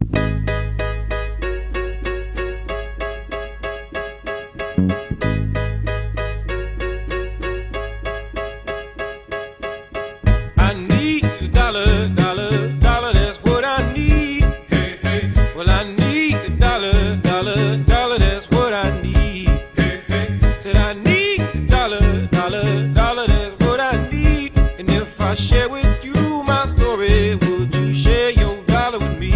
I need a dollar, dollar, dollar, that's what I need. Hey, hey. Well, I need a dollar, dollar, dollar, that's what I need. Hey, hey. Said I need a dollar, dollar, dollar, that's what I need. And if I share with you my story, would you share your dollar with me?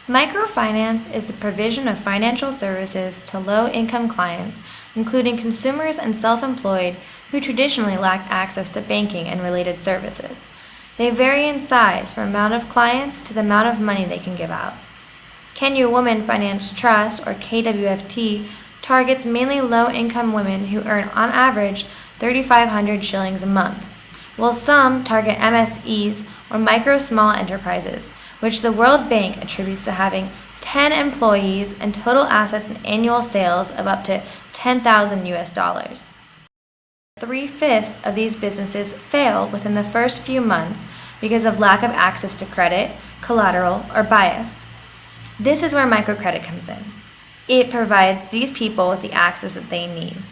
Microfinance is the provision of financial services to low-income clients, including consumers and self-employed who traditionally lack access to banking and related services. They vary in size from amount of clients to the amount of money they can give out. Kenya Women Finance Trust, or KWFT, targets mainly low-income women who earn on average 3,500 shillings a month, while some target MSEs or micro-small enterprises, which the World Bank attributes to having 10 employees and total assets and annual sales of up to $10,000. 3/5 of these businesses fail within the first few months because of lack of access to credit, collateral, or bias. This is where microcredit comes in. It provides these people with the access that they need.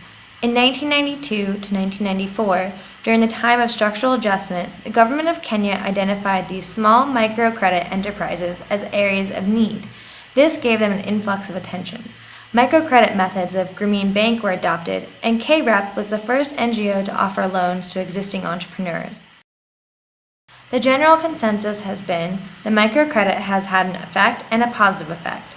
In 1992 to 1994, during the time of structural adjustment, the government of Kenya identified these small microcredit enterprises as areas of need. This gave them an influx of attention. Microcredit methods of Grameen Bank were adopted, and KREP was the first NGO to offer loans to existing entrepreneurs. The general consensus has been that microcredit has had an effect and a positive effect.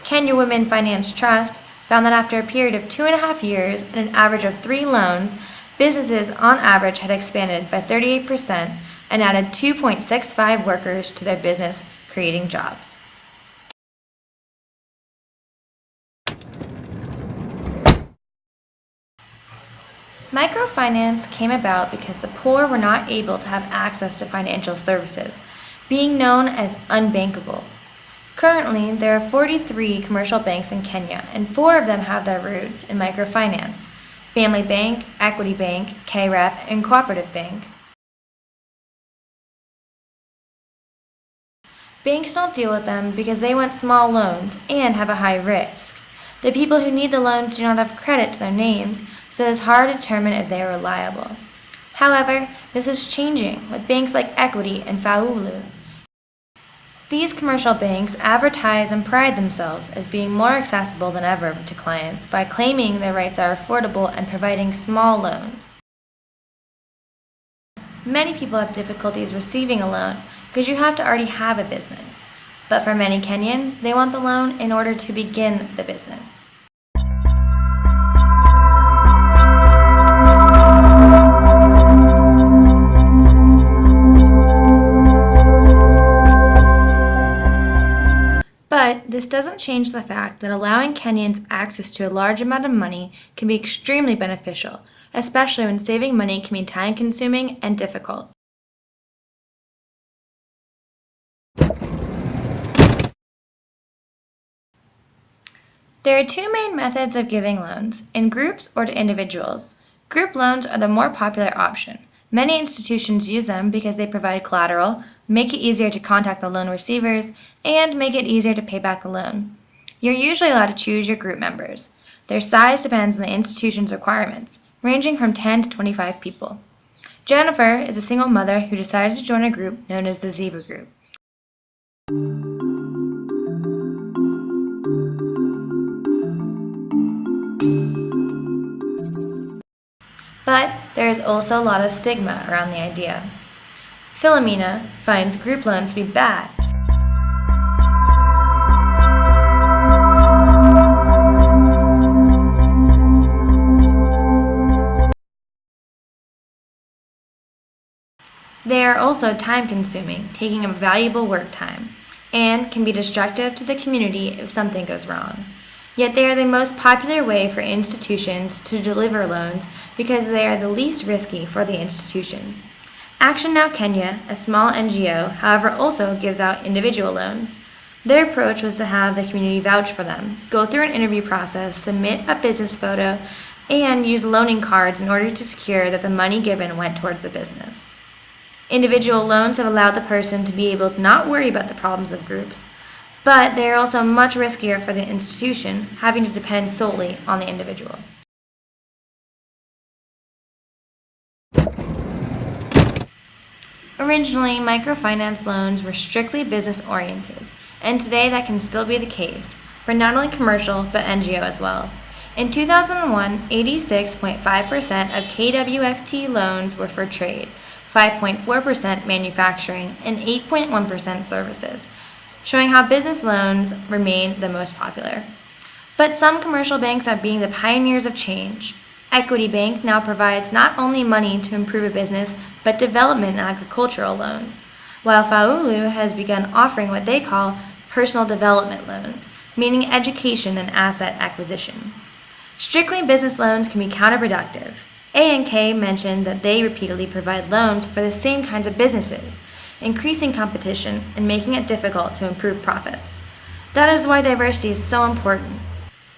Kenya Women Finance Trust found that after a period of 2.5 years and an average of 3 loans, businesses on average had expanded by 38% and added 2.65 workers to their business, creating jobs. Microfinance came about because the poor were not able to have access to financial services, being known as unbankable. Currently, there are 43 commercial banks in Kenya, and 4 of them have their roots in microfinance: Family Bank, Equity Bank, KREP, and Cooperative Bank. Banks don't deal with them because they want small loans and have a high risk. The people who need the loans do not have credit to their names, so it is hard to determine if they are reliable. However, this is changing with banks like Equity and Faulu. These commercial banks advertise and pride themselves as being more accessible than ever to clients by claiming their rates are affordable and providing small loans. Many people have difficulties receiving a loan because you have to already have a business. But for many Kenyans, they want the loan in order to begin the business. But this doesn't change the fact that allowing Kenyans access to a large amount of money can be extremely beneficial, especially when saving money can be time-consuming and difficult. There are 2 main methods of giving loans, in groups or to individuals. Group loans are the more popular option. Many institutions use them because they provide collateral, make it easier to contact the loan receivers, and make it easier to pay back the loan. You're usually allowed to choose your group members. Their size depends on the institution's requirements, ranging from 10 to 25 people. Jennifer is a single mother who decided to join a group known as the Zebra Group. But there is also a lot of stigma around the idea. Philomena finds group loans to be bad. They are also time-consuming, taking up valuable work time, and can be destructive to the community if something goes wrong. Yet they are the most popular way for institutions to deliver loans because they are the least risky for the institution. Action Now Kenya, a small NGO, however, also gives out individual loans. Their approach was to have the community vouch for them, go through an interview process, submit a business photo, and use loaning cards in order to secure that the money given went towards the business. Individual loans have allowed the person to be able to not worry about the problems of groups, but they are also much riskier for the institution, having to depend solely on the individual. Originally, microfinance loans were strictly business-oriented, and today that can still be the case for not only commercial but NGO as well. In 2001, 86.5% of KWFT loans were for trade, 5.4% manufacturing, and 8.1% services, showing how business loans remain the most popular. But some commercial banks are being the pioneers of change. Equity Bank now provides not only money to improve a business, but development and agricultural loans, while Faulu has begun offering what they call personal development loans, meaning education and asset acquisition. Strictly business loans can be counterproductive. A&K mentioned that they repeatedly provide loans for the same kinds of businesses, increasing competition and making it difficult to improve profits. That is why diversity is so important.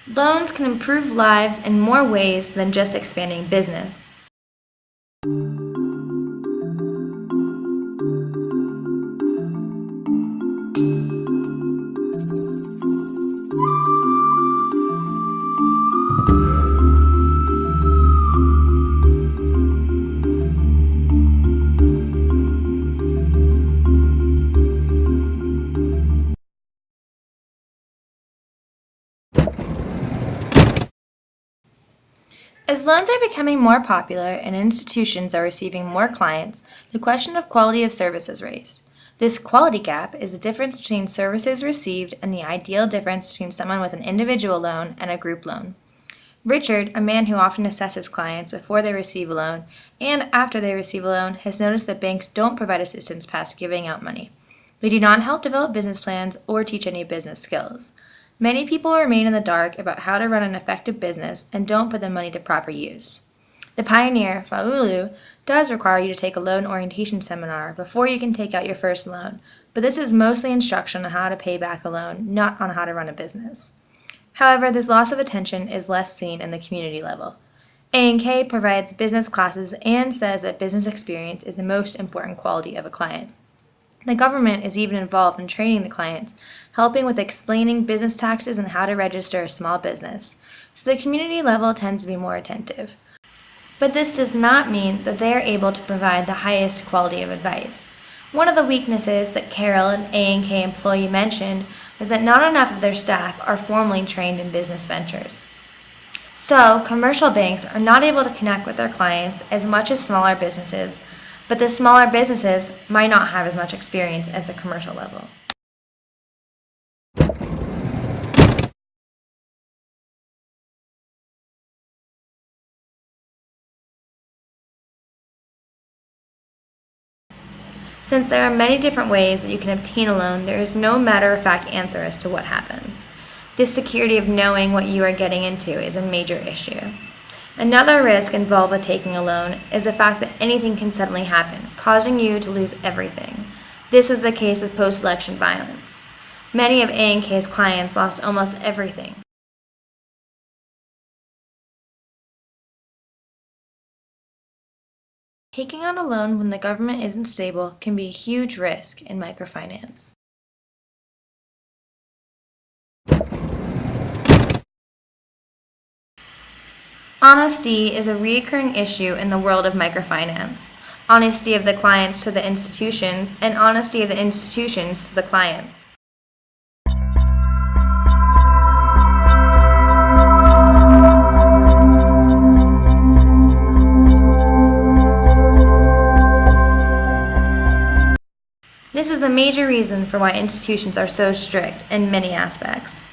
Loans can improve lives in more ways than just expanding business. As loans are becoming more popular and institutions are receiving more clients, the question of quality of service is raised. This quality gap is the difference between services received and the ideal difference between someone with an individual loan and a group loan. Richard, a man who often assesses clients before they receive a loan and after they receive a loan, has noticed that banks don't provide assistance past giving out money. They do not help develop business plans or teach any business skills. Many people remain in the dark about how to run an effective business and don't put the money to proper use. The pioneer, Faulu, does require you to take a loan orientation seminar before you can take out your first loan, but this is mostly instruction on how to pay back the loan, not on how to run a business. However, this loss of attention is less seen in the community level. A&K provides business classes and says that business experience is the most important quality of a client. The government is even involved in training the clients, helping with explaining business taxes and how to register a small business, so the community level tends to be more attentive. But this does not mean that they are able to provide the highest quality of advice. One of the weaknesses that Carol, an A&K employee, mentioned was that not enough of their staff are formally trained in business ventures. So, commercial banks are not able to connect with their clients as much as smaller businesses, but the smaller businesses might not have as much experience as the commercial level. Since there are many different ways that you can obtain a loan, there is no matter-of-fact answer as to what happens. This security of knowing what you are getting into is a major issue. Another risk involved with taking a loan is the fact that anything can suddenly happen, causing you to lose everything. This is the case with post-election violence. Many of A&K's clients lost almost everything. Taking out a loan when the government isn't stable can be a huge risk in microfinance. Honesty is a recurring issue in the world of microfinance. Honesty of the clients to the institutions, and honesty of the institutions to the clients. This is a major reason for why institutions are so strict in many aspects.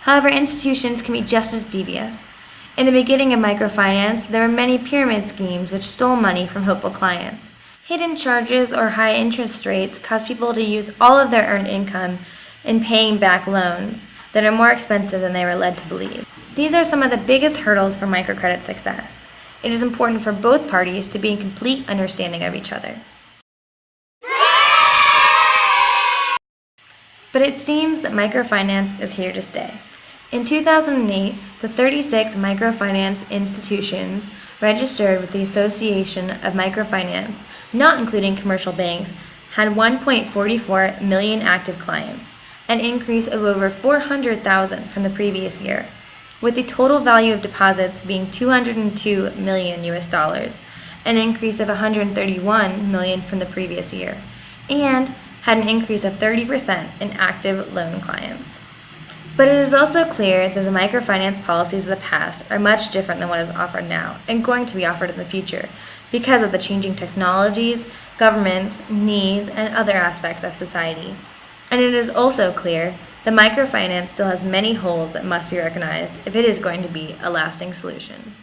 However, institutions can be just as devious. In the beginning of microfinance, there were many pyramid schemes which stole money from hopeful clients. Hidden charges or high interest rates caused people to use all of their earned income in paying back loans that are more expensive than they were led to believe. These are some of the biggest hurdles for microcredit success. It is important for both parties to be in complete understanding of each other. But it seems that microfinance is here to stay. In 2008, the 36 microfinance institutions registered with the Association of Microfinance, not including commercial banks, had 1.44 million active clients, an increase of over 400,000 from the previous year, with the total value of deposits being $202 million US, an increase of 131 million from the previous year, and had an increase of 30% in active loan clients. But it is also clear that the microfinance policies of the past are much different than what is offered now and going to be offered in the future because of the changing technologies, governments, needs, and other aspects of society. And it is also clear that microfinance still has many holes that must be recognized if it is going to be a lasting solution.